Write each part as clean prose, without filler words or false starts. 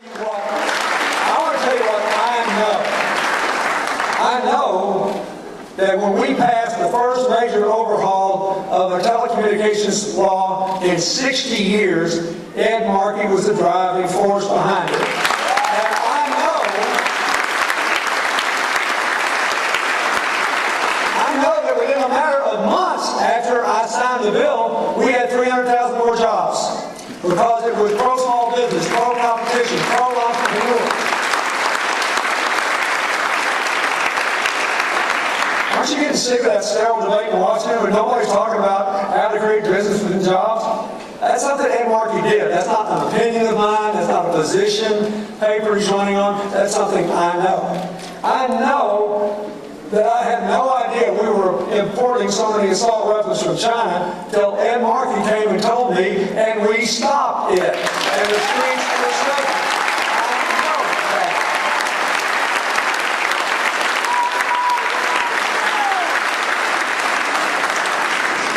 I want to tell you what I know that when we passed the first major overhaul of the telecommunications law in 60 years, Ed Markey was the driving force behind it. And I know that within a matter of months after I signed the bill, we had 300,000 more jobs. Because it was pro-small business, pro-competition, pro-entrepreneur. Aren't you getting sick of that sterile debate in Washington where nobody's talking about how to create business and jobs? That's something Ed Markey did. That's not an opinion of mine. That's not a position paper he's running on. That's something I know. I know that I had no idea we were importing so many assault weapons from China till Ed Markey came and told me, and we stopped it. And the streets were safe. I know that.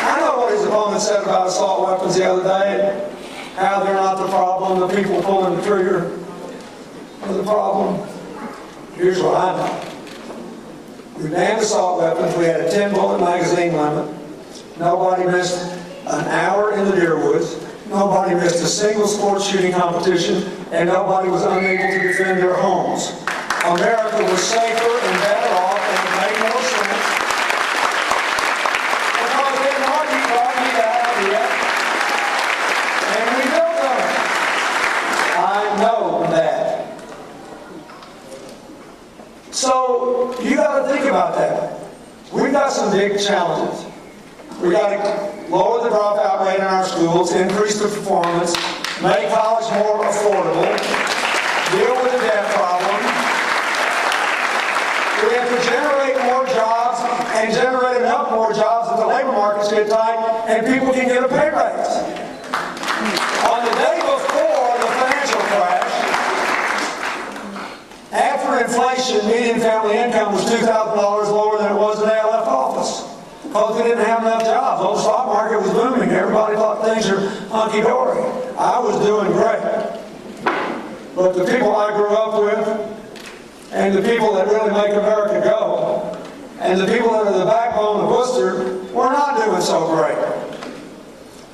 I know what his opponent said about assault weapons the other day, how they're not the problem, the people pulling the trigger are the problem. Here's what I know. We banned assault weapons. We had a 10-bullet magazine limit. Nobody missed an hour in the deer woods. Nobody missed a single sports shooting competition, and nobody was unable to defend their homes. America was safer and better off, and it made more sense. Because Ed Markey brought me that idea, and we built on it. I know that. So you got to think about that. We've got some big challenges. We got to lower the dropout rate in our schools, increase the performance, make college more affordable, deal with the debt problem. We have to generate more jobs and generate enough more jobs that the labor markets get tight and people can get a pay raise. On the day before the financial crash, after inflation, median family income was $2,000 lower than it was the day I left office. Because we didn't have enough jobs. The whole stock market was booming. Everybody thought things are hunky-dory. I was doing great. But the people I grew up with, and the people that really make America go, and the people that are the backbone of Worcester, were not doing so great.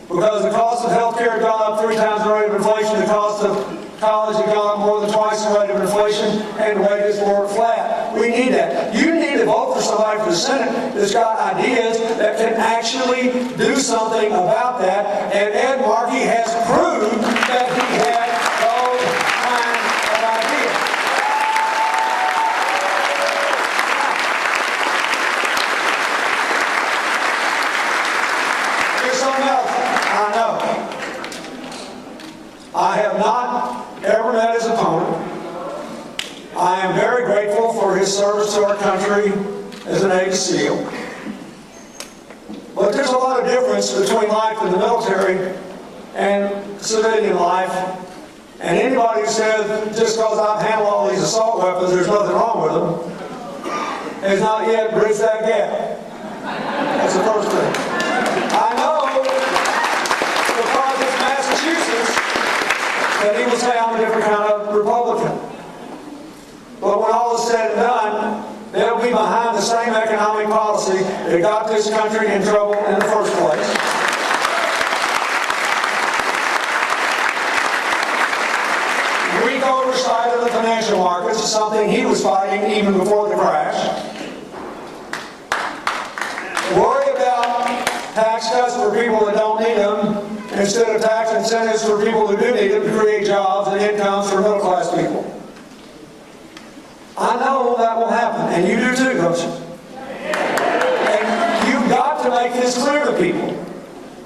Because the cost of health care had gone up 3 times the rate of inflation, the cost of college had gone up more than twice the rate of inflation, and wages were flat. We need that. You need to vote for somebody for the Senate that's got ideas that can actually do something about that, and Ed Markey has proved that he had those kinds of ideas. Here's something else I know. I have not ever met his opponent. I am very grateful for his service to our country as a Navy SEAL. But there's a lot of difference between life in the military and civilian life. And anybody who says just because I've handled all these assault weapons, there's nothing wrong with them, has not yet bridged that gap. That's the first thing. I know because it's Massachusetts that he will say I'm a different kind of Republican. But when all is said and done, they'll be behind the same economic policy that got this country in trouble in the first place. Weak oversight of the financial markets is something he was fighting even before the crash. Worry about tax cuts for people that don't need them instead of tax incentives for people who do need them to create jobs and incomes for middle-class people. I know that will happen, and you do too, don't you? And you've got to make this clear to people.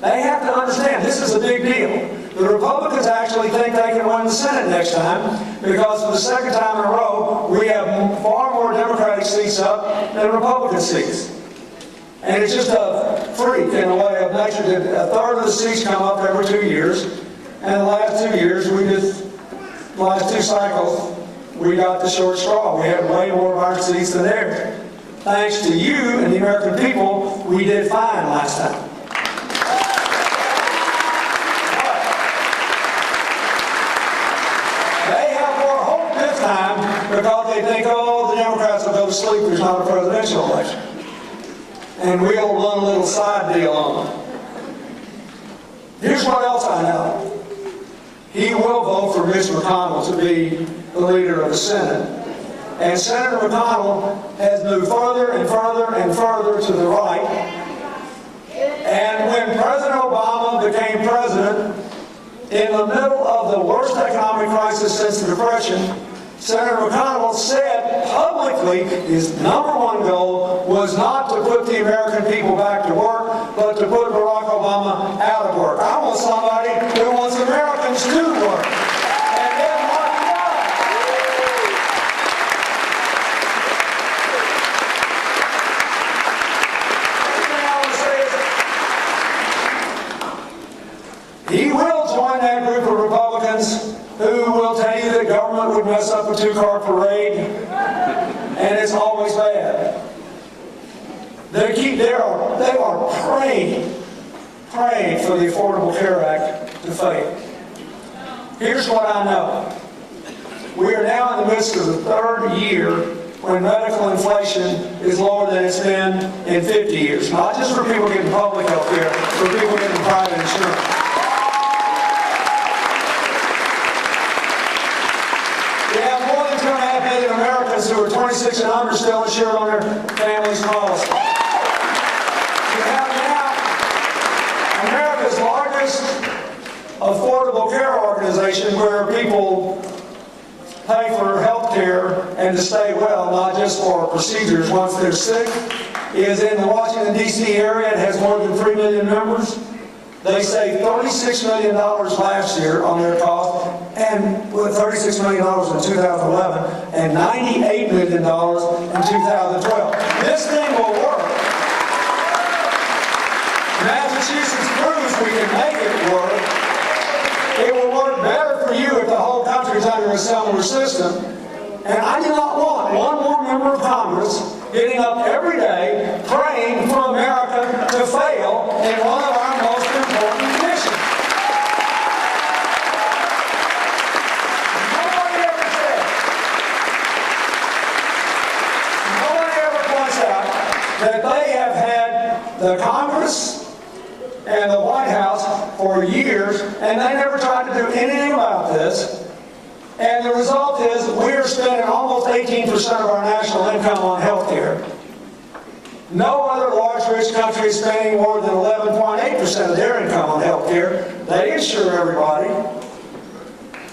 They have to understand this is a big deal. The Republicans actually think they can win the Senate next time because for the second time in a row, we have far more Democratic seats up than Republican seats. And it's just a freak in a way of nature that a third of the seats come up every 2 years. And the last 2 years, the last 2 cycles, we got the short straw. We had way more of our seats than theirs. Thanks to you and the American people, we did fine last time. They have sleep there's not a presidential election. And we'll run a little side deal on them. Here's what else I know. He will vote for Mitch McConnell to be the leader of the Senate. And Senator McConnell has moved further and further and further to the right. And when President Obama became president, in the middle of the worst economic crisis since the Depression, Senator McConnell said publicly his #1 goal was not to put the American people back to work, but to put Barack Obama out of work. I want somebody who wants Americans to work. And Ed Markey does. The thing I want to say is, he will join that group of Republicans who will tell you that government would mess up a 2-car parade, and it's always bad. They are praying for the Affordable Care Act to fail. Here's what I know. We are now in the midst of the 3rd year when medical inflation is lower than it's been in 50 years. Not just for people getting public health care, for people getting private insurance. Americans who are 26 and under still insured on their family's policy. You have now America's largest affordable care organization where people pay for health care and to stay well, not just for procedures once they're sick, is in the Washington, D.C. area. It has more than 3 million members. They saved $36 million last year on their cost, and with $36 million in 2011, and $98 million in 2012. This thing will work. Massachusetts proves we can make it work. It will work better for you if the whole country is under a similar system. And I do not want one more member of Congress getting up every day praying for America to fail in one of our most important missions. Nobody ever points out that they have had the Congress and the White House for years, and they never tried to do anything about this. And the result is we're spending almost 18% of our national income on health care. No other large rich country is spending more than 11.8% of their income on health care. They insure everybody.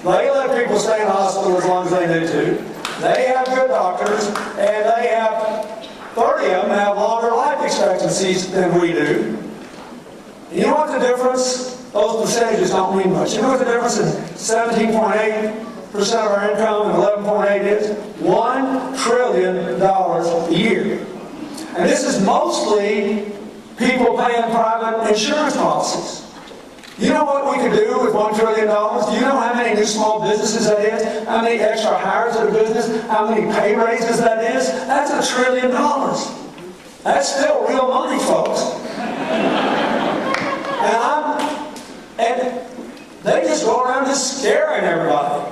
They let people stay in the hospital as long as they need to. They have good doctors, and they have 30 of them have longer life expectancies than we do. You know what the difference? Those percentages don't mean much. You know what the difference in 17.8% of our income and 11.8 is? $1 trillion a year. And this is mostly people paying private insurance policies. You know what we could do with $1 trillion? Do you know how many new small businesses that is? How many extra hires to the business? How many pay raises that is? That's $1 trillion. That's still real money, folks. And they just go around just scaring everybody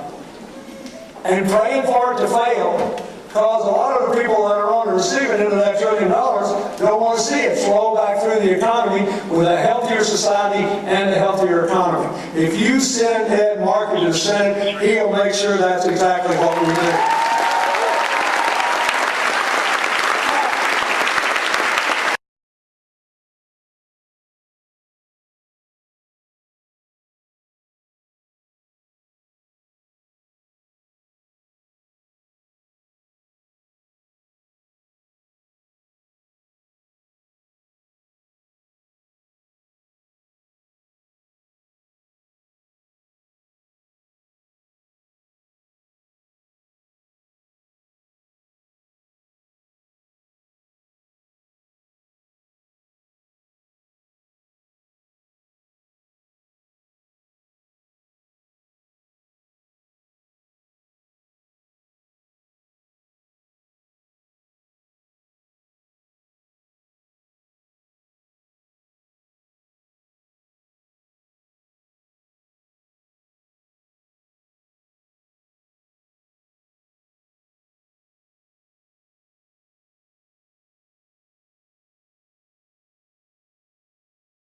and praying for it to fail, because a lot of the people that are on the receiving end of that $1 trillion don't want to see it flow back through the economy with a healthier society and a healthier economy. If you send Ed Markey to the Senate, he'll make sure that's exactly what we do.